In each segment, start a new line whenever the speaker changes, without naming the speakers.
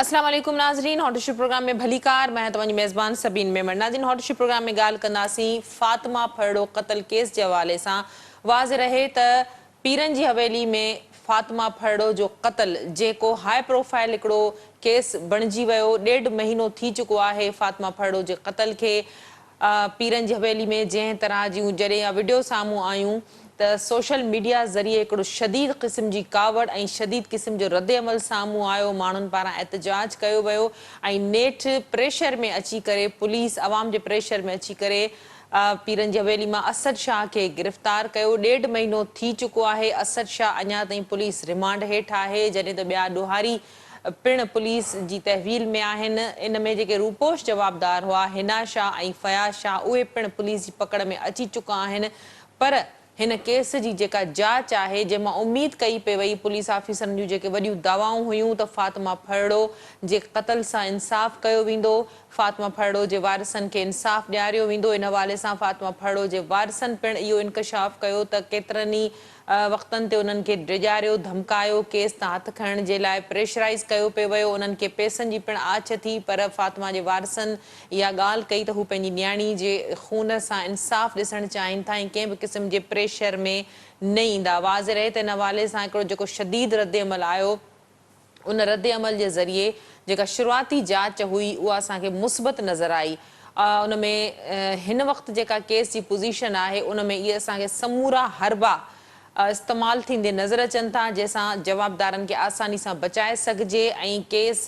अस्सलाम वालेकुम नाज़रीन, हॉट इशू प्रोग्राम में भली कार मैं तव्हांजी मेज़बान सबीन मेमन। नाज़रीन, हॉट इशू प्रोग्राम में ॻाल्हि कंदासीं फातिमा फरड़ो क़त्ल केस जे हवाले सां। वाज़े रहे त पीरनि जी हवेली में फातिमा फरड़ो जो क़त्ल जेको हाई प्रोफाइल हिकिड़ो केस बणिजी वियो, 1.5 महीनो थी चुको आहे फातिमा फरड़ो जे क़त्ल खे। पीरनि जी हवेली में जंहिं तरह जूं जॾहिं वीडियो साम्हूं आयूं त सोशल मीडिया ज़रिए हिकिड़ो शदीद क़िस्म जी कावड़ ऐं शदीद क़िस्म जो रद्द अमल साम्हूं आयो, माण्हुनि पारां एहतजाज कयो वियो ऐं नेठि प्रेशर में अची करे पुलिस अवाम जे प्रेशर में अची करे पीरनि जी हवेली मां असद शाह खे गिरफ़्तार कयो। 1.5 महीनो थी चुको आहे। असद शाह अञा ताईं पुलिस रिमांड हेठि आहे, जॾहिं त ॿिया ॾोहारी पिण पुलिस जी तहवील में आहिनि। इन में जेके रूपोश जवाबदार हुआ हिना शाह ऐं फयाज़ शाह उहे पिण पुलिस जी पकड़ में अची चुका आहिनि। पर हिन केस जी जेका जांच आहे, जंहिंमां उम्मीद कई पई वई पुलिस ऑफिसरनि जूं जेके वॾियूं दावाऊं हुयूं त फातिमा फरड़ो जे क़त्ल सां इंसाफ़ कयो वेंदो, फातिमा फरड़ो जे वारिसनि खे इंसाफ़ ॾियारियो वेंदो। इन हवाले सां फातिमा फरड़ो जे वारिसनि पिण इहो इंकशाफ़ कयो त केतिरनि ई वक़्तनि ते उन्हनि खे डिॼारियो, धमकायो, केस तां हथु खणण जे लाइ प्रेशराइज़ कयो पियो वियो। उन्हनि खे पैसनि जी पिण आछ थी, पर फातिमा जे वारिसनि इहा ॻाल्हि कई त हू पंहिंजी न्याणी जे खून सां इंसाफ़ ॾिसणु चाहिनि था ऐं कंहिं बि क़िस्म जे प्रेशर में न ईंदा। वाज़े रहे त इन हवाले सां हिकिड़ो जेको शदीद रद्द अमल आयो, उन रद्द अमल जे ज़रिए जेका शुरूआती जांच हुई उहा असांखे मुस्बत नज़र आई। उन में हिन वक़्तु जेका केस जी पोज़ीशन आहे उन में इहे असांखे समूरा हरबा इस्तेमालु थींदे नज़र अचनि था, जंहिंसां जवाबदारनि खे आसानी सां बचाए सघिजे ऐं केस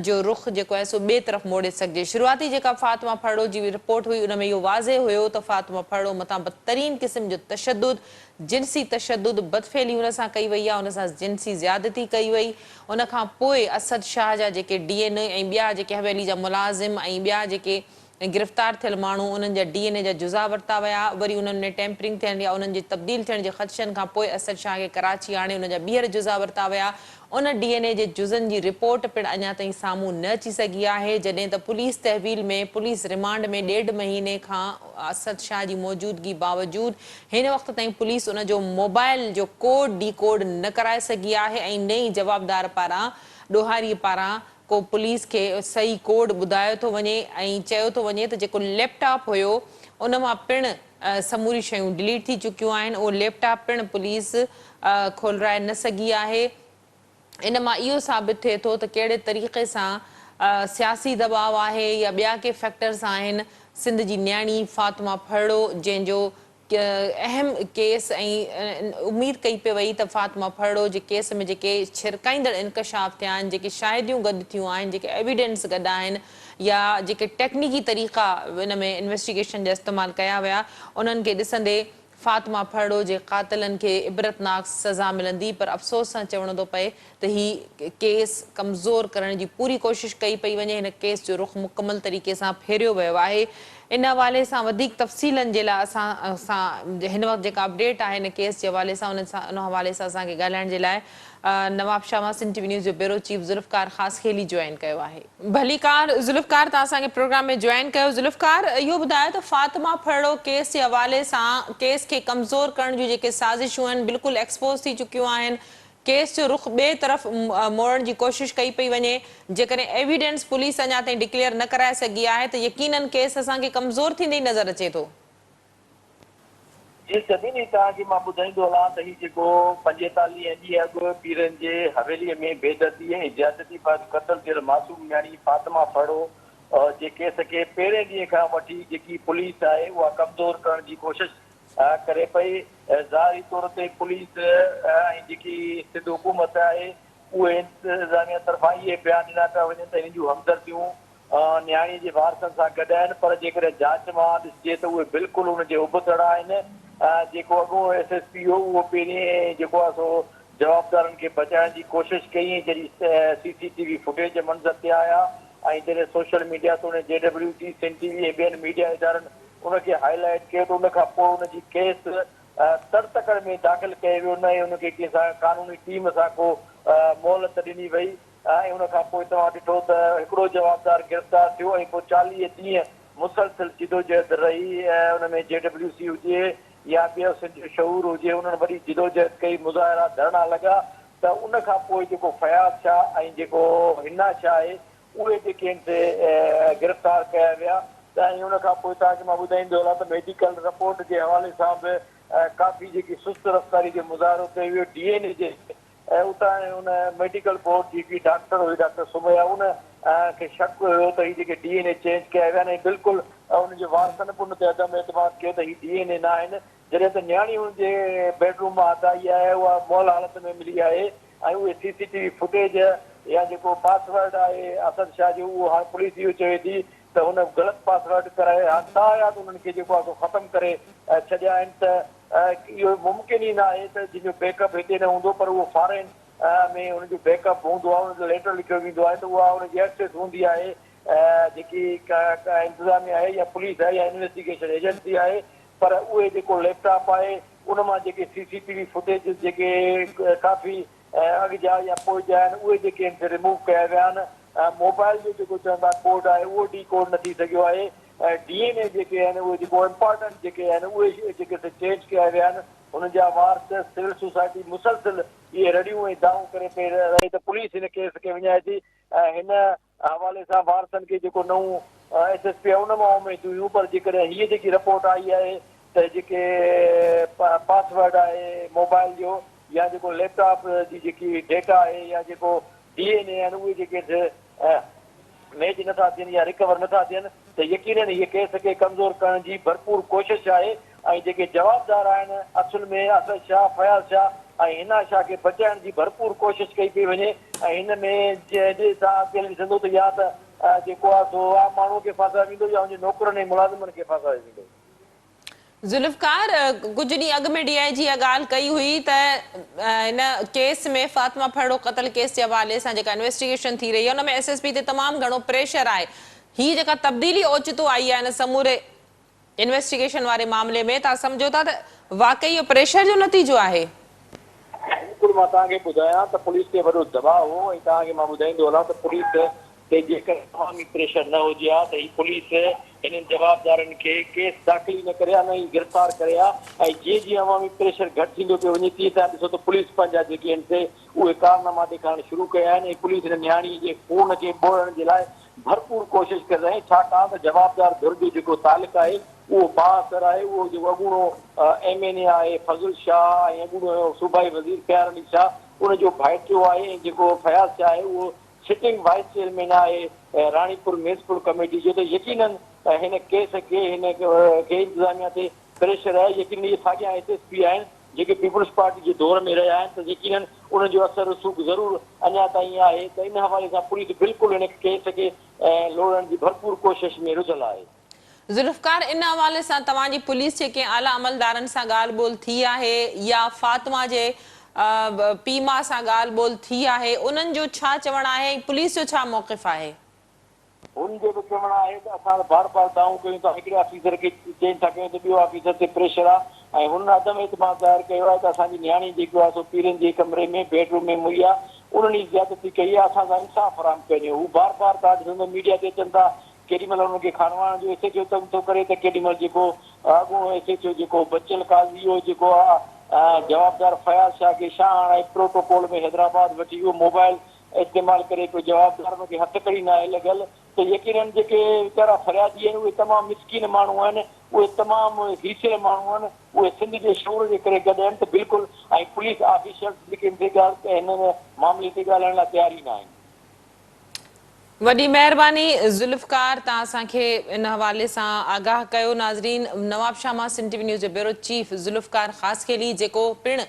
जो रुख़ जेको आहे सो ॿिए तरफ़ मोड़े सघिजे। शुरूआती जेका फातिमा फरड़ो जी रिपोर्ट हुई उन में इहो वाज़े हुयो त फातिमा फरड़ो मथां बदतरीन क़िस्म जो तशदुद, जिनसी तशदुद, बदफ़ेली हुन सां कई वई आहे, हुन सां जिनसी ज़्यादती कई वई। उन खां पोइ असद शाह जा जेके DNA ऐं ॿिया जेके हवेली जा मुलाज़िम ऐं ॿिया जेके गिरफ़्तार थियल माण्हू उन्हनि जा DNA जा जुज़ा वरिता विया। वरी उन्हनि में टेम्परिंग थियण या उन्हनि जी तब्दील थियण जे ख़दशनि खां पोइ असद शाह खे कराची आणे उन जा ॿीहर जुज़ा वरिता विया। उन DNA जे जुज़नि जी रिपोर्ट पिण अञा ताईं साम्हूं न अची सघी आहे, जॾहिं त पुलिस तहवील में पुलिस रिमांड में 1.5 महीने खां असद शाह जी मौजूदगी बावजूदि हिन वक़्त ताईं पुलिस उन जो मोबाइल जो कोड डीकोड न कराए सघी आहे ऐं नई जवाबदार पारां ॾोहारीअ पारां को पुलिस खे सही कोड ॿुधायो थो वञे ऐं चयो थो वञे त जेको लैपटॉप हुयो उन मां पिण समूरी शयूं डिलीट थी चुकियूं आहिनि। उहो लैपटॉप पिण पुलिस खोलराए न सघी आहे। इन मां इहो साबित थिए थो त कहिड़े तरीक़े सां सियासी दबाव आहे या ॿिया के फैक्टर्स आहिनि। सिंध जी न्याणी फातिमा फरड़ो जंहिंजो अहम केस ऐं उम्मीद कई पई वई त फातिमा फरड़ो जे केस में जेके छिरकाईंदड़ इंकशाफ थिया आहिनि, जेके शाहिदियूं गॾु थियूं आहिनि, जेके एविडेंस गॾु आहिनि या जेके टेक्निकी तरीक़ा इन में इन्वेस्टिगेशन जा इस्तेमालु कया विया, उन्हनि खे ॾिसंदे फातिमा फरड़ो जे क़ातिलनि खे इबरतनाक सज़ा मिलंदी। पर अफ़सोस सां चवणो थो पए त ही केस कमज़ोर करण जी पूरी कोशिशि कई पई वञे। हिन केस जो रुख़ मुकमल तरीक़े सां फेरियो वियो आहे। इन हवाले सां वधीक तफ़सीलनि जे लाइ असां हिन वक़्तु जेका अपडेट आहे हिन केस जे हवाले सां उन हवाले सां असांखे ॻाल्हाइण जे लाइ नवाब शाह मां सिंध TV न्यूज़ जो ब्यूरो चीफ ज़ुल्फ़कार ख़ासि खेली जॉइन कयो आहे। भली कार ज़ुल्फ़कार, तव्हां असांखे प्रोग्राम में जॉइन कयो। ज़ुल्फ़कार, इहो ॿुधायो त फातिमा फरड़ो केस जे हवाले सां केस खे कमज़ोर करण जूं जेके साज़िशूं आहिनि बिल्कुलु एक्सपोज़ थी चुकियूं आहिनि। केस जो रुख़ ॿिए तरफ़ मोड़ण जी कोशिशि कई पई वञे। जेकॾहिं एविडेंस पुलिस अञा ताईं डिक्लेयर न कराए सघी आहे त यकीनन केस असांखे कमज़ोर थींदे ई नज़र अचे थो।
जी सभिनी तव्हांखे मां ॿुधाईंदो हलां त हीउ जेको 45 ॾींहं अॻु पीरनि जे हवेलीअ में बेदर्दी ऐं ज्यादती बाबति क़त्ल थियल मासूम न्याणी फातिमा फरड़ो जे केस खे पहिरें ॾींहं खां वठी जेकी पुलिस आहे उहा कमज़ोर करण जी कोशिशि करे पई। ज़ाहिरी तौर ते पुलिस ऐं जेकी सिंध हुकूमत आहे उहे इंतिज़ामिया तरफ़ां इहे बयान ॾिना पिया वञनि त हिन जूं हमदर्दियूं न्याणी जे वारसनि सां गॾु आहिनि, पर जेकॾहिं जांच मां ॾिसिजे त उहे बिल्कुलु हुनजे उबतड़ आहिनि। जेको अॻो SSP हो उहो पहिरीं जेको आहे सो जवाबदारनि खे बचाइण जी कोशिशि कई जॾहिं CCTV फुटेज मंज़र ते आया ऐं जॾहिं सोशल मीडिया ते उन JWT, सिंध TV ऐं ॿियनि मीडिया इदारनि उनखे हाईलाइट कयो त उनखां पोइ उनजी केस तरतकड़ में दाख़िल कयो वियो न ऐं उनखे कंहिंसां कानूनी टीम सां को मोहलत ॾिनी वई ऐं उनखां पोइ तव्हां ॾिठो त हिकिड़ो जवाबदार गिरफ़्तार थियो ऐं पोइ 40 ॾींहं मुसलसिल जिदोजहद रही। उन में JWC हुजे या ॿियो सिंध शहूर हुजे, उन्हनि वरी जिदोजहद कई, मुज़ाहिरा धरना लॻा, त उन खां पोइ जेको फयाज़ शाह ऐं जेको हिना शाह आहे उहे जेके आहिनि से गिरफ़्तार कया विया त ऐं उन खां पोइ तव्हांखे मां ॿुधाईंदो हलां त मेडिकल रिपोर्ट जे हवाले सां बि काफ़ी जेकी सुस्त रफ़्तारी जो मुज़ाहिरो कयो वियो DNA जे उतां उन मेडिकल बोर्ड जी हिकिड़ी डॉक्टर हुई डॉक्टर सुमैया उन खे शक हुयो त हीअ जेके DNA चेंज कया विया आहिनि ऐं बिल्कुलु उनजे वारसनि बि उन ते अदम एतमाद कयो त हीअ DNA न आहिनि जॾहिं त न्याणी हुनजे बेडरूम मां हटाई आहे उहा मौल हालत में मिली आहे ऐं उहे CCTV फुटेज या जेको पासवर्ड आहे असद शाह जो उहो हाणे पुलिस इहो चवे थी त हुन ग़लति पासवर्ड कराए तायात उन्हनि खे जेको आहे ख़तमु करे छॾिया आहिनि त इहो मुमकिन ई न आहे त जंहिंजो बैकअप हिते न हूंदो पर उहो फॉरेन में हुनजो बैकअप हूंदो आहे हुनजो लेटर लिखियो वेंदो आहे त उहा हुनजी एक्सेस हूंदी आहे जेकी इंतिज़ामिया आहे या पुलिस आहे या इन्वेस्टिगेशन एजेंसी आहे पर उहे जेको लैपटॉप आहे उन मां जेके CCTV फुटेज जेके काफ़ी अॻु जा या पोइ जा आहिनि उहे जेके आहिनि रिमूव कया विया आहिनि मोबाइल जो जेको चवंदा कोड आहे उहो डीकोड न थी सघियो आहे DNA जेके आहिनि उहे जेको इम्पोर्टेंट जेके आहिनि उहे जेके चेंज कया विया आहिनि हुन जा वारस सिविल सोसाइटी मुसलसिल इहे रड़ियूं ऐं दाऊं करे पई रहे त पुलिस हिन केस खे विञाए थी हिन हवाले सां वारसनि खे जेको नऊं SSP आहे उन मां उमेदूं हुयूं पर जेकॾहिं हीअ जेकी रिपोर्ट आई आहे त जेके पासवर्ड आहे मोबाइल जो या जेको लैपटॉप जी जेकी डेटा आहे या जेको DNA आहिनि उहे जेके मैच नथा थियनि या रिकवर नथा थियनि त यकीनन हीअ केस खे कमज़ोर करण जी भरपूर कोशिशि आहे ऐं जेके जवाबदार आहिनि असुल में असद शाह फयाज़ शाह ऐं हिना शाह खे बचाइण जी भरपूर कोशिशि कई पई वञे ऐं हिन में तव्हां अॻिते ॾिसंदो त या त जेको आहे सो आम माण्हू खे फासाए वेंदो या हुनजे नौकरनि ऐं मुलाज़िमनि खे फासाए वेंदो
ज़ुल्फ़कार कुछ ॾींहं अॻु में DIG इहा ॻाल्हि कई हुई त हिन केस में फातिमा फड़ो क़तल केस जे हवाले सां जेका इन्वेस्टिगेशन थी रही आहे हुन में SSP ते तमामु घणो प्रेशर आहे हीअ जेका तब्दीली ओचितो आई आहे हिन समूरे इन्वेस्टिगेशन वारे मामले में तव्हां सम्झो था त वाकई इहो प्रेशर जो नतीजो आहे
बिल्कुलु मां तव्हांखे ॿुधायां त पुलिस खे वॾो दबाव हो ऐं तव्हांखे मां ॿुधाईंदो हलां त पुलिस ते जेकर तमामी प्रेशर न हुजे हा त हीअ पुलिस हिननि जवाबदारनि खे केस दाख़िल न करे हा न ई गिरफ़्तार करे हा ऐं जीअं जीअं अवामी प्रेशर घटि थींदो पियो वञे तीअं तव्हां ॾिसो त पुलिस पंहिंजा जेके आहिनि से उहे कारनामा ॾेखारणु शुरू कया आहिनि ऐं पुलिस हिन नियाणी जे खून खे ॿोड़ण जे लाइ भरपूर कोशिशि करे रहे छाकाणि त जवाबदार धुर जो जेको तालिक़ आहे उहो बाअसर आहे उहो जेको अॻूणो MNA आहे फज़ल शाह ऐं अॻूणो सूबाई वज़ीर ख़यार अली शाह उनजो भाइटियो आहे ऐं जेको फयाज़ शाह आहे उहो सिटिंग वाइस चेयरमैन आहे राणीपुर मेसपुर कमेटी जो त यकीनन हिन केस खे हिन खे इंतिज़ामिया ते प्रेशर आहे यकीन इहे साॻिया SSP आहिनि जेके पीपुल्स पार्टी जे दौर में रहिया आहिनि त यकीनन उनजो असर रसूख़ ज़रूरु अञा ताईं आहे त इन हवाले सां पुलिस बिल्कुलु हिन केस खे लोड़ण जी भरपूर कोशिशि में रुधल आहे
ज़ुल्फ़कार इन हवाले सां तव्हांजी पुलिस जे कंहिं आला अमलदारनि सां ॻाल्हि ॿोल थी आहे या फातिमा जे पीउ माउ सां ॻाल्हि ॿोल थी आहे उन्हनि जो छा चवणु आहे पुलिस जो छा मौक़िफ़ आहे
हुनजो बि चवणु आहे त असां बार बार दाऊं कयूं था हिकिड़े ऑफिसर खे चेंज था कयूं त ॿियो ऑफिसर ते प्रेशर आहे ऐं हुन अदम एतमाद ज़ाहिर कयो आहे त असांजी नियाणी जेको आहे सो पीरनि जे कमरे में बेडरूम में मुई आहे उन्हनि जी ज़्यादती कई आहे असां सां इंसाफ़ फराम कयो हू बार बार तव्हां ॾिसंदो मीडिया ते अचनि था केॾी महिल हुनखे खानवाण जो SHO तंग थो करे त केॾी महिल जेको अॻूणो SHO जेको बचियल काज़ी हो जेको आहे जवाबदार फयाज़ शाह खे छा हाणे प्रोटोकॉल में हैदराबाद वठी वियो मोबाइल इस्तेमालु करे कोई जवाबदार हुनखे हथकड़ी न आहे लॻियल त यकीनन जेके वीचारा फरियादी आहिनि उहे तमामु मिसकीन माण्हू आहिनि उहे तमामु हीसियल माण्हू आहिनि उहे सिंध जे शोर जे करे गॾु आहिनि त बिल्कुलु ऐं पुलिस ऑफिसर्स जेके हिन मामले ते ॻाल्हाइण लाइ तयार ई न आहिनि
वॾी महिरबानी ज़ुल्फ़कार तव्हां असांखे इन हवाले सां आगाह कयो नाज़रीन नवाबशाह मां सिंध TV न्यूज़ जो ब्यूरो चीफ ज़ुल्फ़कार ख़ासकेली जेको पिणु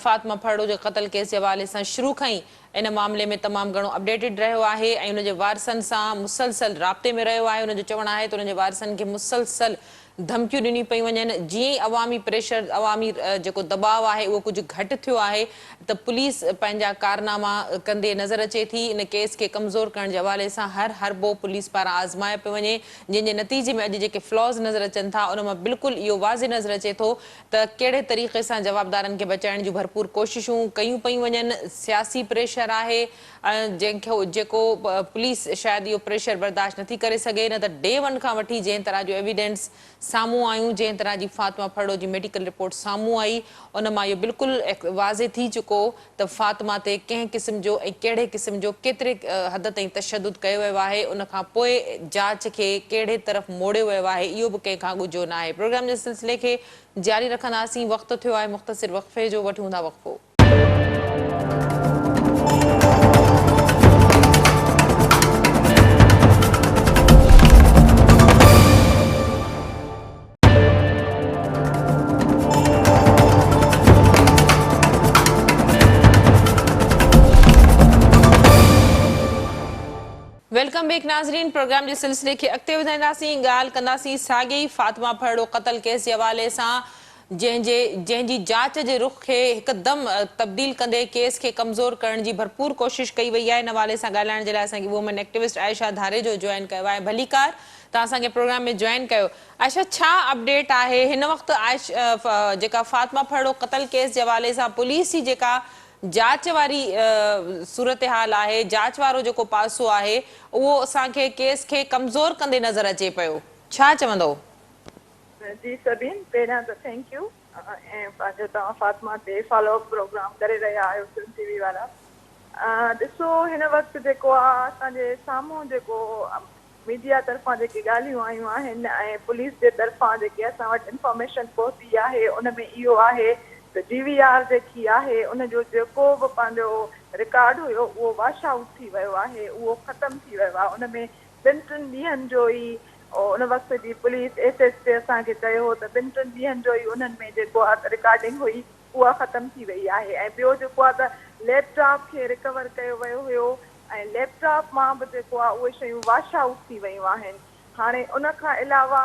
फातिमा फड़ो जे क़तल केस जे हवाले सां शुरू खां इन मामले में तमामु घणो अपडेटेड रहियो आहे ऐं हुनजे वारसनि सां मुसलसल राब्ते में रहियो आहे हुनजो चवणु आहे त हुनजे वारसनि खे मुसलसल धमकियूं ॾिनियूं पयूं वञनि जीअं ई अवामी प्रेशर अवामी जेको दबाव आहे उहो कुझु घटि थियो आहे त पुलिस पंहिंजा कारनामा कंदे नज़र अचे थी इन केस खे कमज़ोर करण जे हवाले सां हर हरबो पुलिस पारां आज़माए पियो वञे जंहिंजे नतीजे में अॼु जेके फ्लॉज़ नज़र अचनि था उन मां बिल्कुलु इहो वाज़े नज़र अचे थो त कहिड़े तरीक़े सां जवाबदारनि खे बचाइण जूं भरपूर कोशिशूं कयूं पयूं वञनि सियासी प्रेशर प्रेशर आहे जेको पुलिस शायदि इहो प्रेशर बर्दाश्त नथी करे सघे न त डे वन खां वठी जंहिं तरह जो एविडेंस साम्हूं आयूं जंहिं तरह जी फातिमा फड़ो जी मेडिकल रिपोर्ट साम्हूं आई उन मां इहो बिल्कुलु वाज़े थी चुको त फातिमा ते कंहिं क़िस्म जो ऐं कहिड़े क़िस्म जो केतिरे हद ताईं तशदुद कयो वियो आहे उन खां पोइ जांच खे कहिड़े तरफ़ मोड़ियो वियो आहे इहो बि कंहिंखां ॻुझो न आहे प्रोग्राम जे सिलसिले खे जारी रखंदासीं वक़्तु थियो आहे मुख़्तसिर वक़फ़े जो वठूं था वक़फ़ो वेलकम बैक नाज़रीन प्रोग्राम जे सिलसिले खे अॻिते वधाईंदासीं ॻाल्हि कंदासीं साॻे ई फातिमा फड़ो क़तल केस जे हवाले सां जंहिंजी जांच जे रुख़ खे हिकदमि तब्दील कंदे केस खे कमज़ोर करण जी भरपूर कोशिश कई वई आहे इन हवाले सां ॻाल्हाइण जे लाइ असांखे वुमन एक्टिविस्ट आयशा धारेजो जॉइन कयो आहे भलीकार तव्हां असांखे प्रोग्राम में जॉइन कयो आयशा छा अपडेट आहे हिन वक़्तु जेका फातिमा फड़ो क़तल केस जे हवाले सां पुलिस जी जेका जांच वारी सूरत हाल आहे जांच वारो जेको पासो आहे उहो असांखे केस खे कमज़ोर कंदे नज़र अचे पियो छा चवंदो
जी सभिन पहिरियां त थैंक यू ऐं पंहिंजो तव्हां फातिमा ते फॉलोअप प्रोग्राम करे रहिया आहियो सिंध टीवी वारा ॾिसो हिन वक़्तु जेको आहे असांजे साम्हूं जेको मीडिया तरफ़ां जेके ॻाल्हियूं आयूं आहिनि ऐं पुलिस जे तरफ़ां जेके असां वटि इंफॉर्मेशन पहुती आहे उन में इहो आहे त DVR जेकी आहे उनजो जेको बि पंहिंजो रिकॉर्ड हुयो उहो वॉश आउट थी वियो आहे उहो ख़तमु थी वियो आहे उन में 2-3 ॾींहंनि जो ई उन वक़्त जी पुलिस SS असांखे चयो हो त 2-3 ॾींहंनि जो ई उन्हनि में जेको आहे रिकॉर्डिंग हुई उहा ख़तमु थी वई आहे ऐं ॿियो जेको आहे त लैपटॉप खे रिकवर कयो वियो हुयो ऐं लैपटॉप मां बि जेको आहे उहे शयूं वॉश आउट थी वियूं आहिनि हाणे उन खां अलावा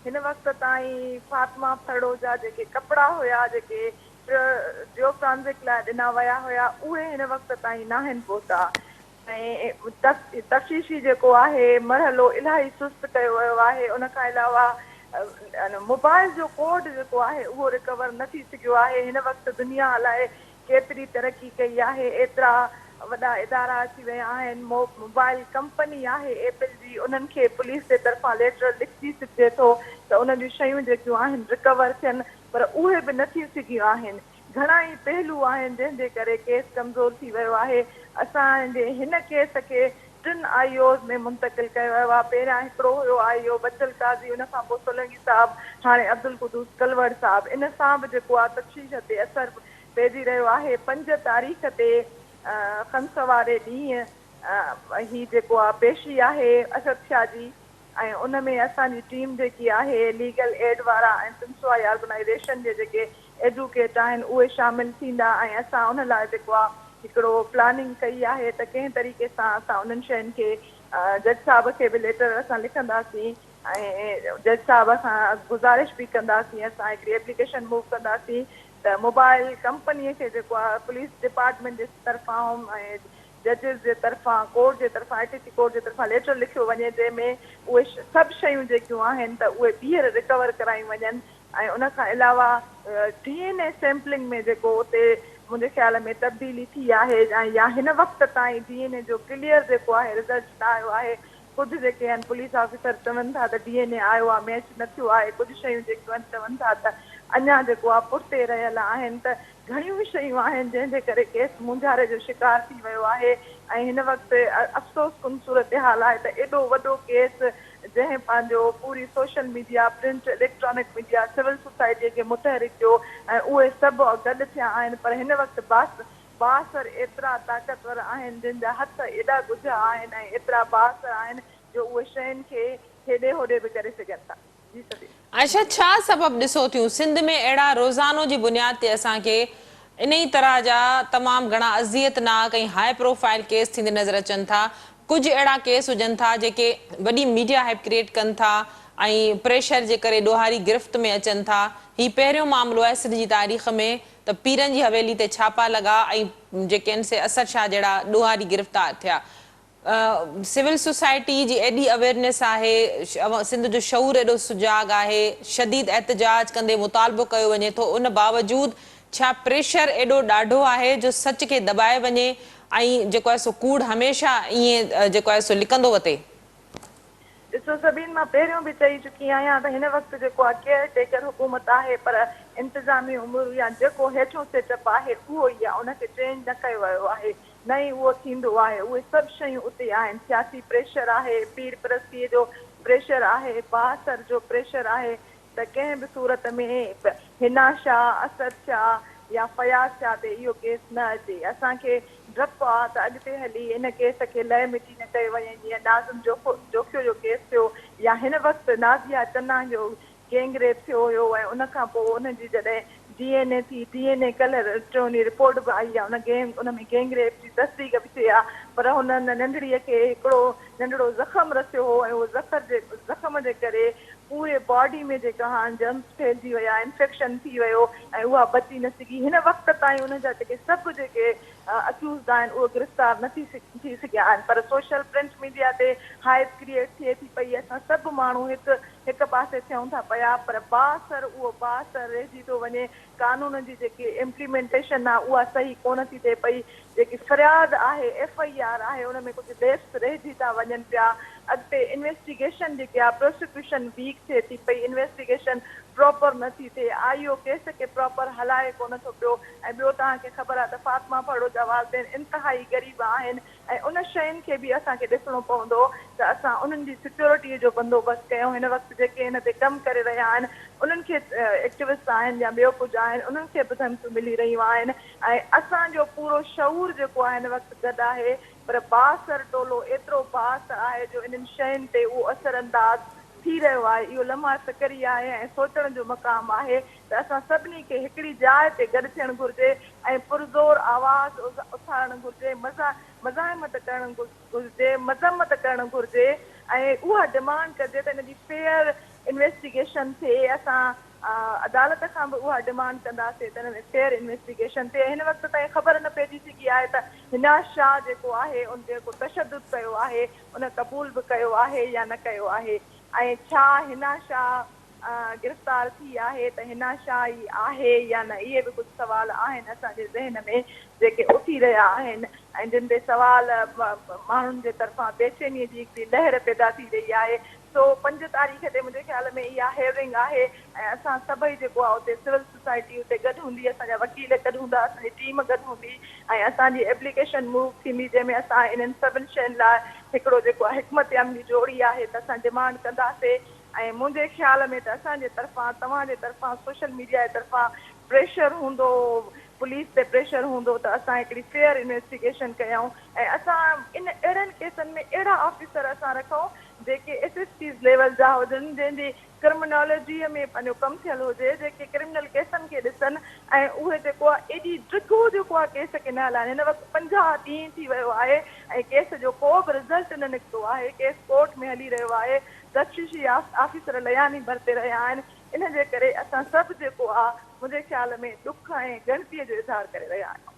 हिन वक़्त ताईं फातिमा फड़ो जा जेके कपिड़ा हुया जेके जो ट्रांज़िट लाइ ॾिना विया हुया उहे हिन वक़्त ताईं न आहिनि पहुता ऐं तफ़्तीशी जेको आहे मरहलो इलाही सुस्त कयो वियो आहे उन खां अलावा मोबाइल जो कोड जेको आहे उहो रिकवर न थी सघियो आहे हिन वक़्तु दुनिया लाइ केतिरी तरक़ी कई आहे एतिरा वॾा इदारा अची विया आहिनि मोबाइल कंपनी आहे एपल जी उन्हनि खे पुलिस जे तरफ़ां लेटर लिखी सघिजे थो त उन जूं शयूं जेकियूं आहिनि रिकवर थियनि पर उहे बि न थी सघियूं आहिनि घणा ई पहलू आहिनि जंहिंजे करे केस कमज़ोर थी वियो आहे असांजे हिन केस खे 3 IOs में मुंतक़िल कयो वियो आहे पहिरियां हिकिड़ो हुयो IO बचल काज़ी उन खां पोइ सोलंगी साहिबु हाणे अब्दुल कुदूस कलवड़ साहिबु इन सां बि जेको आहे तफ़्तीश ते असर पइजी रहियो आहे 5 तारीख़ ते खंस वारे ॾींहुं ही जेको आहे पेशी आहे असद शाह जी ऐं उन में असांजी टीम जेकी आहे लीगल एड वारा ऐं सिंसवाई ऑर्गेनाइज़ेशन जे जेके एडवोकेट आहिनि उहे शामिल थींदा ऐं असां उन लाइ जेको आहे हिकिड़ो प्लानिंग कई आहे त कंहिं तरीक़े सां असां उन्हनि शयुनि खे जज साहिब खे बि लेटर असां लिखंदासीं ऐं जज साहिब सां गुज़ारिश बि कंदासीं असां हिकिड़ी एप्लीकेशन मूव कंदासीं त मोबाइल कंपनीअ खे जेको आहे पुलिस डिपार्टमेंट जे तरफ़ां ऐं जजिस जे तरफ़ां कोर्ट जे तरफ़ां ITC कोर्ट जे तरफ़ां लेटर लिखियो वञे जंहिंमें उहे सभु शयूं जेकियूं आहिनि त उहे ॿीहर रिकवर करायूं वञनि ऐं उन खां अलावा DNA सैम्पलिंग में जेको उते मुंहिंजे ख़्याल में तब्दीली थी आहे या हिन वक़्त ताईं DNA जो क्लियर जेको आहे रिज़ल्ट न आयो आहे कुझु जेके आहिनि पुलिस ऑफिसर चवनि था त DNA आयो आहे मैच न थियो आहे कुझु शयूं जेकियूं आहिनि चवनि था त अञा जेको आहे पुठिते रहियल आहिनि त घणियूं शयूं आहिनि जंहिंजे करे केस मुंझारे जो शिकार थी वियो आहे ऐं हिन वक़्तु अफ़सोस कुन सूरत हाल आहे त एॾो वॾो केस जंहिं पंहिंजो पूरी social media print electronic media civil सोसाइटीअ खे मुतहरिक कयो ऐं उहे सभु गॾु थिया आहिनि पर हिन वक़्तु बासर एतिरा ताक़तवर आहिनि जिन जा हथ एॾा गुझा आहिनि ऐं एतिरा बासर आहिनि जो उहे शयुनि खे हेॾे होॾे बि करे सघनि था जी सभी
आयशा छा सबब ॾिसो थियूं सिंध में अहिड़ा रोज़ानो जी बुनियाद ते असांखे इन ई तरह जा तमामु घणा अज़ियतनाक ऐं हाई प्रोफाइल केस थींदे नज़र अचनि था कुझु अहिड़ा केस हुजनि था जेके वॾी मीडिया हाइप क्रिएट कनि था ऐं प्रेशर जे करे ॾोहारी गिरफ़्त में अचनि था हीउ पहिरियों मामिलो आहे सिंध जी तारीख़ में त पीरनि जी हवेली ते छापा लॻा ऐं जेके आहिनि से असद शाह जहिड़ा ॾोहारी गिरफ़्तार थिया सिविल सोसाइटी जी एॾी अवेयरनेस आहे सिंध जो शऊर एॾो सुजाग आहे शदीद एहतजाज कंदे मुतालबो कयो वञे थो उन बावजूद छा प्रेशर एॾो ॾाढो आहे जो सच खे दॿाए वञे ऐं जेको आहे सो कूड़ हमेशह ईअं जेको आहे सो लिकंदो वते?
ॾिसो सभिनि मां पहिरियों बि चई चुकी आहियां त हिन वक़्तु जेको आहे केयर टेकर हुकूमत आहे, पर इंतिज़ामी उमिरि या जेको हेठो सेटअप आहे उहो ई आहे, उनखे चेंज न कयो वियो आहे, न ई उहो थींदो आहे। उहे सभु शयूं उते आहिनि। सियासी प्रेशर आहे, पीर परस्तीअ जो प्रेशर आहे, बासर जो प्रेशर आहे, त कंहिं बि सूरत में हिना शाह, असद शाह या फयाज़ शाह ते इहो केस न अचे। असांखे डपु आहे त अॻिते हली इन केस खे लह मिटी न कयो वञे, जीअं नाज़िम जोखियो जो केस थियो या हिन वक़्तु नाज़िया चन्ना जो गैंग रेप थियो हुयो, ऐं उनखां पोइ उनजी जॾहिं DNA थी, DNA कल्ह टियों रिपोर्ट बि आई आहे, उन में गैंग रेप जी तस्दीक बि थी आहे, पर हुन नंढड़ीअ खे हिकिड़ो नंढड़ो ज़ख़म रसियो हो ऐं उहो ज़ख़म जे करे पूरे बॉडी में जेका हाणे जर्म्स फैलिजी विया, इन्फेक्शन थी वियो ऐं उहा बची न सघी। हिन वक़्त ताईं उनजा जेके सभु जेके अक्यूज़ आहिनि उहे गिरफ़्तार न थी सघिया आहिनि, पर सोशल प्रिंट मीडिया ते हाइप क्रिएट थिए थी पई। असां सभु माण्हू हिकु पासे थियूं था पिया, पर बासर उहो बासर रहिजी थो वञे। कानून जी जेकी इम्प्लीमेंटेशन आहे उहा सही कोन थी थिए पई। जेकी फ़रियाद आहे, FIR आहे, उन में कुझु लेप्स रहिजी था वञनि पिया। अॻिते इन्वेस्टिगेशन जेकी आहे, प्रोसिक्यूशन वीक थिए थी पई, इन्वेस्टिगेशन प्रॉपर न थी थिए, IO केस खे प्रॉपर हलाए कोन थो पियो। ऐं ॿियो तव्हांखे ख़बर आहे त फातिमा फड़ो जा वालदेन इंतिहाई ग़रीब आहिनि, ऐं उन शयुनि खे बि असांखे ॾिसणो पवंदो त असां उन्हनि जी सिक्योरिटीअ जो बंदोबस्तु कयूं। हिन वक़्तु जेके हिन ते कमु करे रहिया आहिनि उन्हनि खे एक्टिविस्ट आहिनि या ॿियो कुझु आहिनि, उन्हनि खे बि धमकियूं मिली रहियूं आहिनि, ऐं असांजो पूरो शऊर जेको आहे हिन वक़्तु गॾु आहे, पर बासर टोलो एतिरो बास आहे जो इन्हनि शयुनि ते उहो असरअंदाज़ थी रहियो आहे। इहो लम्हा फ़िक्री आहे ऐं सोचण जो मक़ाम आहे त असां सभिनी खे हिकिड़ी जाइ ते गॾु थियणु घुरिजे ऐं पुरज़ोर आवाज़ उथारणु घुरिजे, मज़ाहिमत करणु घुरिजे, मज़म्मत करणु घुरिजे, ऐं उहा डिमांड कजे त हिनजी फेयर इन्वेस्टिगेशन थिए। असां अदालत खां बि उहा डिमांड कंदासीं त हिन में फेयर इन्वेस्टिगेशन थिए। हिन वक़्तु ताईं ख़बर न पइजी सघी आहे त हिना शाह जेको आहे उन जेको तशदुद कयो आहे उन क़बूल बि कयो आहे या न कयो आहे, ऐं छा हिना शाह गिरफ़्तार थी आहे त हिना शाह ई आहे या न। इहे बि कुझु सुवाल आहिनि असांजे ज़हन में जेके उथी रहिया आहिनि ऐं जिन ते सुवाल माण्हुनि जे तरफ़ां बेचैनीअ जी हिकिड़ी लहर पैदा थी रही आहे। सो 5 तारीख़ ते मुंहिंजे ख़्याल में इहा हेयरिंग आहे ऐं असां सभई जेको आहे उते सिविल सोसाइटी उते गॾु हूंदी, असांजा वकील गॾु हूंदा, असांजी टीम गॾु हूंदी ऐं असांजी एप्लीकेशन मूव थींदी जंहिंमें असां इन्हनि सभिनि शयुनि लाइ हिकिड़ो जेको आहे हिकमत अमली जोड़ी आहे त असां डिमांड कंदासीं। ऐं मुंहिंजे ख़्याल में त असांजे तरफ़ां, तव्हांजे तरफ़ां, सोशल मीडिया जे तरफ़ां प्रेशर हूंदो, पुलिस ते प्रेशर हूंदो त असां हिकिड़ी फेयर इन्वेस्टिगेशन कयूं ऐं असां अहिड़नि केसनि में अहिड़ा ऑफिसर असां रखूं जेके SSPs लेवल जा हुजनि, जंहिंजी क्रिमिनोलॉजीअ में पंहिंजो कमु थियलु हुजे, जेके क्रिमिनल केसनि खे ॾिसनि ऐं उहे जेको आहे एॾी ड्रिघो जेको आहे केस खे न हलाइनि। हिन वक़्तु 50 ॾींहं थी वियो आहे ऐं केस जो को बि रिज़ल्ट न निकितो आहे, केस कोर्ट में हली रहियो आहे, तफ्तीशी ऑफिसर लयानी बरते रहिया आहिनि। इन जे करे असां सभु जेको आहे मुंहिंजे ख़्याल में ॾुख ऐं ॻणितीअ जो इज़हार करे रहिया आहियूं।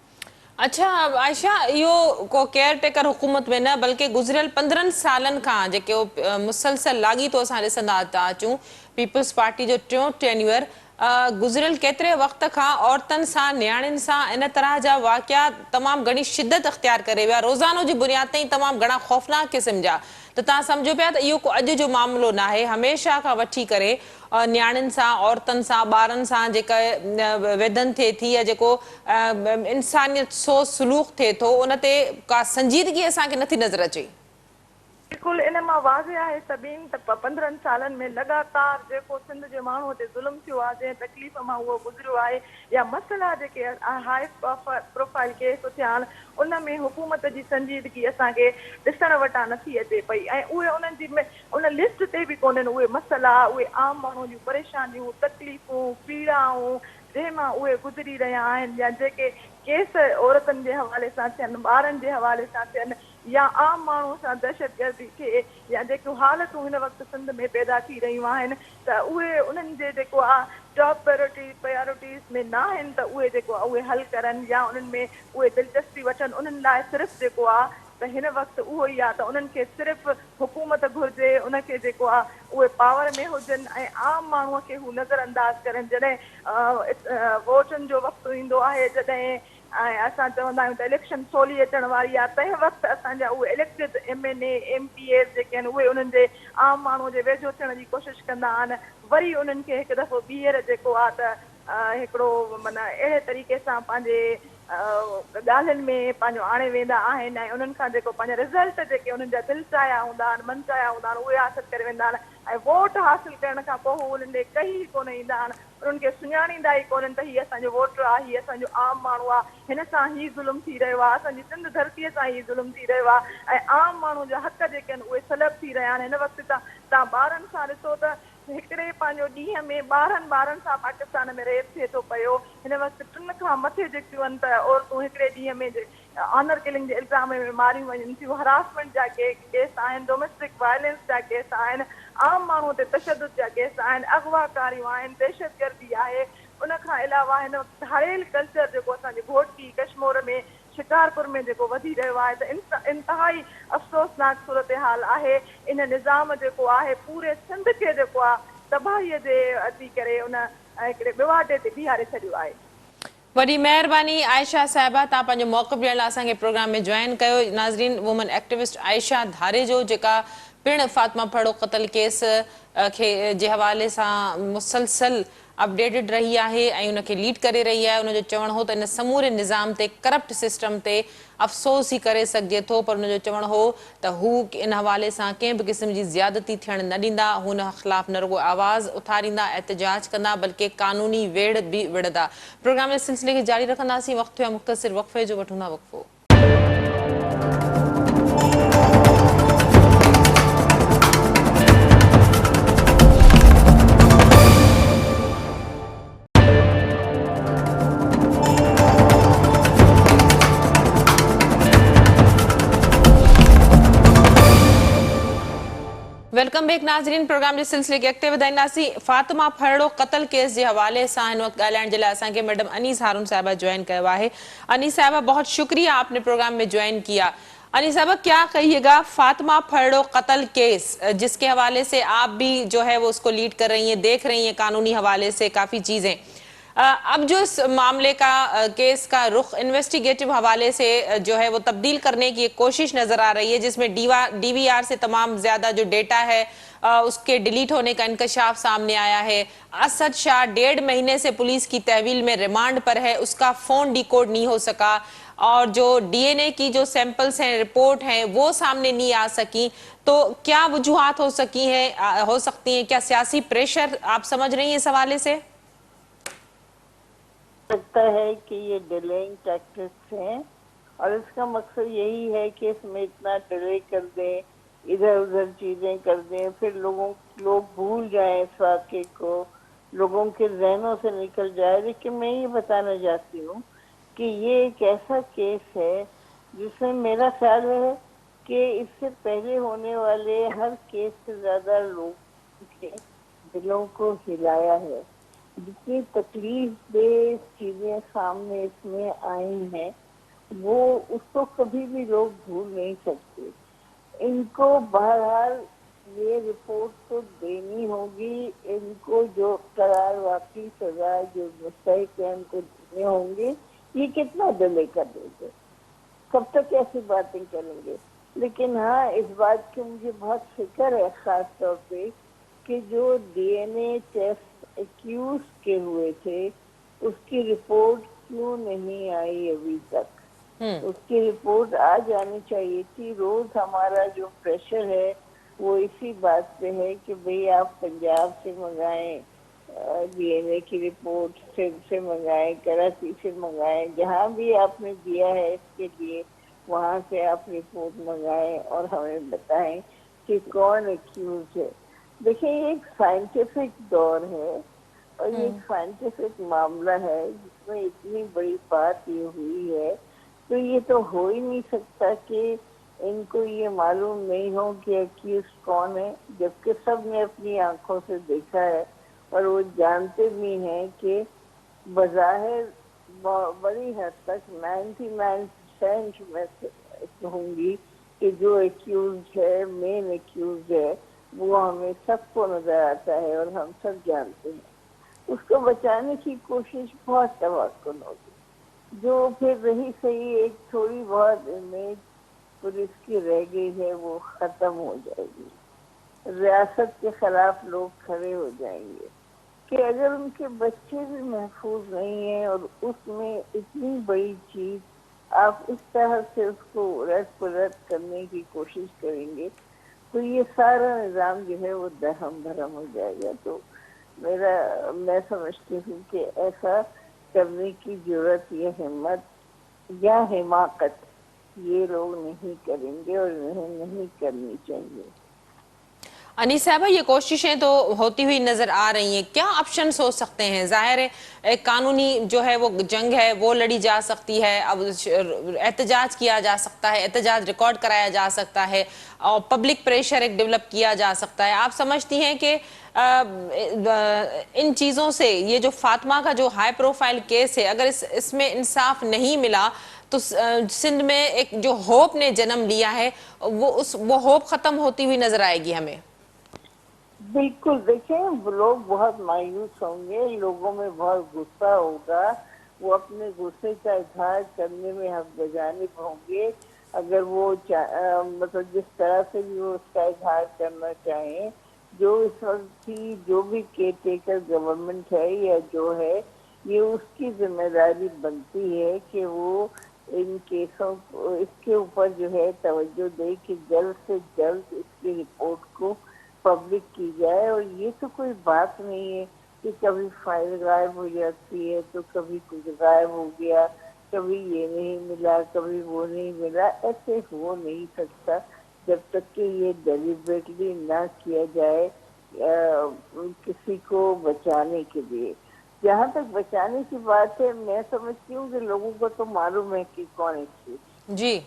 अच्छा आयशा, इहो को केयर टेकर हुकूमत में न बल्कि गुज़िरियल 15 सालनि खां जेको मुसलसल लाॻीतो असां ॾिसंदा था अचूं, पीपल्स पार्टी जो 3 टेन्यूअर गुज़िरियल केतिरे वक़्त खां औरतुनि सां, नियाणियुनि सां इन तरह जा वाक़िया तमामु घणी शिदत अख़्तियार करे विया, रोज़ानो जी बुनियाद ते तमामु घणा ख़ौफ़नाक क़िस्म जा। त तव्हां सम्झो पिया त इहो को अॼु जो मामिलो न आहे, हमेशह खां वठी करे नियाणियुनि सां, औरतुनि सां, ॿारनि सां जेका वेदन थिए थी या जेको इंसानियत सो सलूक थिए थो उन ते का संजीदगी असांखे नथी नज़र अचे।
बिल्कुलु इन मां वाज़े आहे सभिनि त 15 सालनि में लगातार जेको सिंध जे माण्हूअ ते ज़ुल्म थियो आहे, जंहिं तकलीफ़ मां उहो गुज़रियो आहे, या मसइला जेके हाई प्रोफाइल केस थिया आहिनि उन में हुकूमत जी संजीदगी असांखे ॾिसण वटां नथी अचे पई ऐं उहे उन्हनि जी उन लिस्ट ते बि कोन्हनि उहे मसइला, उहे आम माण्हुनि जूं परेशानियूं, तकलीफ़ूं, पीड़ाऊं जंहिंमां उहे गुज़री रहिया आहिनि, या जेके केस औरतुनि जे हवाले सां थियनि, ॿारनि जे हवाले सां थियनि, या आम माण्हू सां दहशतगर्दी थिए, या जेकियूं हालतूं हिन वक़्तु सिंध में पैदा थी रहियूं आहिनि, त उहे उन्हनि जे जेको आहे टॉप प्रायोरिटीज़ में न आहिनि त उहे जेको आहे उहे हल करनि या उन्हनि में उहे दिलचस्पी वठनि। उन्हनि लाइ सिर्फ़ु जेको आहे त हिन वक़्तु उहो ई आहे त उन्हनि खे सिर्फ़ु हुकूमत घुरिजे, उनखे जेको आहे उहे पावर में हुजनि ऐं आम माण्हूअ खे हू नज़र अंदाज़ करनि। जॾहिं वोटनि जो वक़्तु ईंदो आहे, जॾहिं ऐं असां चवंदा आहियूं त इलेक्शन सवली अचण वारी आहे, तंहिं वक़्तु असांजा उहे इलेक्टेड MNA MPA जेके आहिनि उहे उन्हनि जे आम माण्हूअ जे वेझो थियण जी कोशिशि कंदा आहिनि, वरी उन्हनि खे हिकु दफ़ो ॿीहर जेको आहे त हिकिड़ो माना अहिड़े तरीक़े सां पंहिंजे ॻाल्हियुनि में पंहिंजो आणे वेंदा आहिनि ऐं उन्हनि खां जेको पंहिंजा रिज़ल्ट जेके उन्हनि जा दिलि चाहिया हूंदा आहिनि, मन चाहिया हूंदा आहिनि, उहे हासिलु करे वेंदा आहिनि ऐं वोट हासिलु करण खां पोइ हू उन्हनि ॾे कई ई कोन ईंदा आहिनि, उन्हनि खे सुञाणींदा ई कोन्हनि त हीअ असांजो वोटर आहे, हीअ असांजो आम माण्हू आहे, हिन सां ई ज़ुल्म थी रहियो आहे, असांजी सिंध धरतीअ सां ई ज़ुल्म थी रहियो आहे ऐं आम माण्हू जा हक़ जेके आहिनि उहे सलब थी रहिया आहिनि। हिन वक़्तु तव्हां ॿारनि सां ॾिसो त हिकिड़े पंहिंजो ॾींहं में 12 ॿारनि सां पाकिस्तान में रेप थिए थो पियो। हिन वक़्तु 3 खां मथे जेकियूं आहिनि त औरतूं हिकिड़े ॾींहं में ऑनर किलिंग जे इल्ज़ाम में मारियूं वञनि थियूं, हरासमेंट जा केस आहिनि, डोमेस्टिक वायलेंस जा केस आहिनि, आम माण्हू ते तशदुद जा केस आहिनि, अगवाकारियूं आहिनि, दहशतगर्दी आहे। उन खां अलावा हिन वक़्तु हरेल कल्चर जेको असांजे घोटकी कश्मीर में शिकारपुर में जेको वधी रहियो आहे त इंतिहाई अफ़सोसनाक सूरत हाल आहे। इन निज़ाम जेको आहे पूरे सिंध खे जेको आहे तबाहीअ जे अची करे उन हिकिड़े विवादे ते बीहारे छॾियो आहे।
वॾी महिरबानी आयशा साहिबा, तव्हां पंहिंजो मौक़िफ़ ॾियण लाइ असांखे प्रोग्राम में जॉइन कयो। नाज़रीन, वुमन एक्टिविस्ट आयशा धारेजो जेका पिण फातिमा फड़ो क़तल केस खे जे हवाले सां मुसलसल अपडेटेड रही आहे ऐं उनखे लीड करे रही आहे। उनजो चवणु हो त इन समूरे निज़ाम ते, करप्ट सिस्टम ते अफ़सोस ई करे सघिजे थो, पर उनजो चवणु हो त हू इन हवाले सां कंहिं बि क़िस्म जी ज़्यादती थियण न ॾींदा। हू हुन ख़िलाफ़ न रुॻो आवाज़ उथारींदा, एहतजाज कंदा, बल्कि कानूनी वेड़ बि विढ़ंदा। प्रोग्राम जे सिलसिले खे जारी रखंदासीं। वक़्तु थियो मुख़्तसिर वक़फ़े जो, वठूं था वक़फ़ो। वेलकम बैक नाज़रीन, प्रोग्राम के सिलसिले के अॻिते वधाईंदासीं। फातिमा फड़ो क़तल केस के हवाले से हिन वक़्तु ॻाल्हाइण जे लाइ असांखे मैडम अनीस हारून साहिबा ज्वाइन किया है। अनीस साहिबा, बहुत शुक्रिया, आपने प्रोग्राम में ज्वाइन किया। अनीस साहिबा, क्या कहिएगा फातिमा फड़ो कत्ल केस जिसके हवाले से आप भी जो है वो उसको लीड कर रही हैं, देख रही हैं कानूनी हवाले से काफ़ी चीज़ें। अब जो इस मामले का केस का रुख इन्वेस्टिगेटिव हवाले से जो है वो तब्दील करने की एक कोशिश नजर आ रही है, जिसमें DVR से तमाम ज्यादा जो डेटा है उसके डिलीट होने का इंकशाफ सामने आया है। असद शाह 1.5 महीने से पुलिस की तहवील में रिमांड पर है, उसका फोन डिकोड नहीं हो सका और जो DNA की जो सैंपल्स हैं, रिपोर्ट हैं, वो सामने नहीं आ सकी। तो क्या वजूहात हो सकती हैं? क्या सियासी प्रेशर आप समझ रही हैं इस हवाले से?
लगता है कि ये डिलेइंग टैक्टिक्स हैं और इसका मकसद यही है कि इसमें इतना डिले कर दें, इधर उधर चीजें कर दें, फिर लोग भूल जाएं इस वाक़े को, लोगों के जहनों से निकल जाए। लेकिन मैं ये बताना चाहती हूँ कि ये एक ऐसा केस है जिसमें मेरा ख्याल है कि इससे पहले होने वाले हर केस से ज्यादा लोगों के दिलों को हिलाया है। जितनी तकलीफ दे चीजें सामने इसमें आई हैं वो उसको कभी भी लोग भूल नहीं सकते। इनको बहरहाल ये रिपोर्ट तो देनी होगी, इनको जो करार वाकई सजा जो मुस्तहिक है उनको देने होंगे। ये कितना डिले कर देंगे, कब तक ऐसी बातें करेंगे। लेकिन हाँ, इस बात की मुझे बहुत फिक्र है खास तौर पे कि जो DNA टेस्ट एक्यूज के हुए थे उसकी रिपोर्ट क्यों नहीं आई अभी तक। उसकी रिपोर्ट आ जानी चाहिए थी। रोज हमारा जो प्रेशर है वो इसी बात पे है कि भाई आप पंजाब से मंगाएं DNA की रिपोर्ट, से मंगाएं, कराची से मंगाएं, जहाँ भी आपने दिया है इसके लिए वहाँ से आप रिपोर्ट मंगाएं और हमें बताएं कि कौन एक्यूज है। देखिए, ये एक साइंटिफिक दौर है और ये एक साइंटिफिक मामला है जिसमें इतनी बड़ी बात ये हुई है, तो ये तो हो ही नहीं सकता कि इनको ये मालूम नहीं हो कि एक्यूज कौन है, जबकि सब ने अपनी आंखों से देखा है और वो जानते भी हैं कि बज़ाहिर बड़ी हद तक 99% मैं कहूँगी कि जो एक्यूज है, मेन एक्यूज है, वो हमें सबको नजर आता है और हम सब जानते हैं। उसको बचाने की कोशिश बहुत तवक्कुन होगी। जो फिर रही सही एक थोड़ी बहुत इमेज पुलिस की रह गई है वो खत्म हो जाएगी। रियासत के खिलाफ लोग खड़े हो जाएंगे कि अगर उनके बच्चे भी महफूज नहीं है और उसमें इतनी बड़ी चीज आप इस तरह से उसको उलट पुलट करने की कोशिश करेंगे तो ये सारा निज़ाम जो है वो दहम भरम हो जाएगा। तो मैं समझती हूँ कि ऐसा करने की जरूरत या हिम्मत या हिमाकत ये लोग नहीं करेंगे और इन्हें नहीं करनी चाहिए।
अनीस साहबा, ये कोशिशें तो होती हुई नजर आ रही हैं, क्या ऑप्शंस हो सकते हैं? जाहिर है एक कानूनी जो है वो जंग है वो लड़ी जा सकती है, अब एहतजाज किया जा सकता है, एहतजाज रिकॉर्ड कराया जा सकता है और पब्लिक प्रेशर एक डेवलप किया जा सकता है। आप समझती हैं कि इन चीज़ों से ये जो फातिमा का जो हाई प्रोफाइल केस है, अगर इसमें इंसाफ नहीं मिला तो सिंध में एक जो होप ने जन्म लिया है वो होप खत्म होती हुई नजर आएगी हमें?
बिल्कुल, देखें लोग बहुत मायूस होंगे, लोगों में बहुत गुस्सा होगा, वो अपने गुस्से का इजहार करने में हक़-ब-जानिब होंगे। अगर वो मतलब जिस तरह से भी वो उसका इजहार करना चाहें, जो इस वक्त की जो भी केयर टेकर गवर्नमेंट है या जो है, ये उसकी जिम्मेदारी बनती है कि वो इन केसों को इसके ऊपर जो है तवज्जो दे कि जल्द से जल्द इसकी रिपोर्ट को पब्लिक की जाए। और ये तो कोई बात नहीं है कि कभी फाइल गायब हो जाती है तो कभी कुछ गायब हो गया, कभी ये नहीं मिला, कभी वो नहीं मिला। ऐसे हो नहीं सकता जब तक कि ये डेलिबरेटली ना किया जाए किसी को बचाने के लिए। जहाँ तक बचाने की बात है, मैं समझती हूँ कि लोगों को तो मालूम है कि कौन है चीज
जी,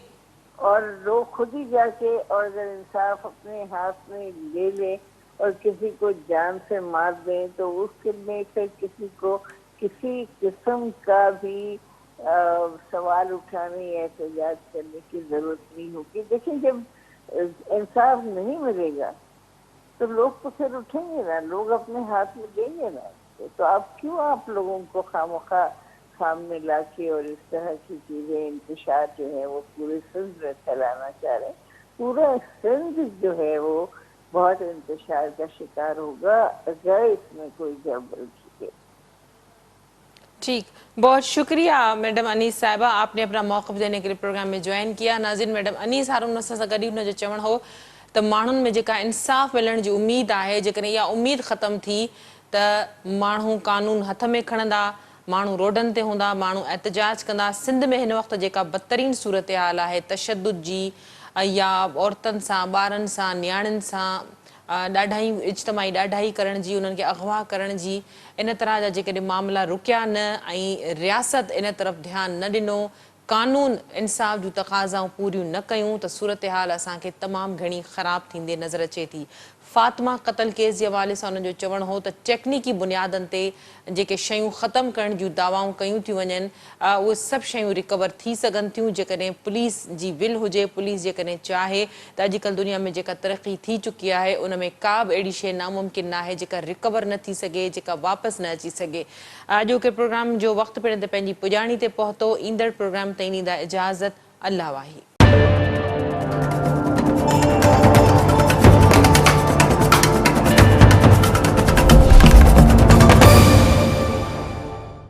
और लोग खुद ही जाके और अगर इंसाफ अपने हाथ में ले ले और किसी को जान से मार दें तो उसके में फिर किसी को किसी किस्म का भी सवाल उठाने या एहतजाज करने की जरूरत नहीं होगी। देखिए, जब इंसाफ नहीं मिलेगा तो लोग तो फिर उठेंगे ना, लोग अपने हाथ में देंगे ना। तो आप लोगों को खामोखा सामने लाके और इस तरह की चीजें इंतशार जो है वो पूरे सिंध में फैलाना चाह रहे हैं। पूरा सिंध जो है वो बहुत इंतशार का शिकार होगा अगर इसमें कोई गड़बड़ की।
ठीक, बहुत शुक्रिया मैडम अनीस साहिबा, आपने अपना मौक़िफ़ देने के लिए प्रोग्राम में ज्वाइन किया। नाज़रीन, मैडम अनीस हारून सां गॾु हुन जो चवणु हो त माण्हुनि में जेका इंसाफ़ मिलण जी उम्मीद आहे, जेकॾहिं इहा उम्मीद ख़तम थी त माण्हू कानून हथ में खणंदा, माण्हू रोडनि ते हूंदा, माण्हू एहतजाज कंदा। सिंध में हिन वक़्तु जेका बदतरीन सूरत हाल आहे तशद्दुद जी या औरतुनि सां, ॿारनि सां, नियाणियुनि सां ॾाढाई इज्तमाही ॾाढाई करण जी, उन्हनि खे अगवा करण जी, इन तरह जा जेकॾहिं मामला रुकिया न ऐं रियासत इन तरफ़ ध्यानु न ॾिनो, कानून इंसाफ़ जूं तक़ाज़ाऊं पूरियूं न कयूं त सूरत हाल असांखे तमामु घणी ख़राबु थींदी नज़र अचे थी। फातिमा क़तल केस जे हवाले सां उन्हनि जो चवणु हो त टेक्निकी बुनियादनि ते जेके शयूं ख़तमु करण जूं दावाऊं कयूं थियूं वञनि, उहे सभु शयूं रिकवर थी सघनि थियूं जेकॾहिं पुलिस जी विल हुजे, पुलिस जेकॾहिं चाहे त अॼुकल्ह दुनिया में जेका तरक़ी थी चुकी आहे उन में का बि अहिड़ी शइ नामुमकिन न आहे जेका रिकवर न थी सघे, जेका वापसि न अची सघे। अॼु के प्रोग्राम जो वक़्तु पिण ते पंहिंजी पुॼाणी ते पहुतो। ईंदड़ प्रोग्राम ताईं ॾींदा इजाज़त। अल्लाह वाही।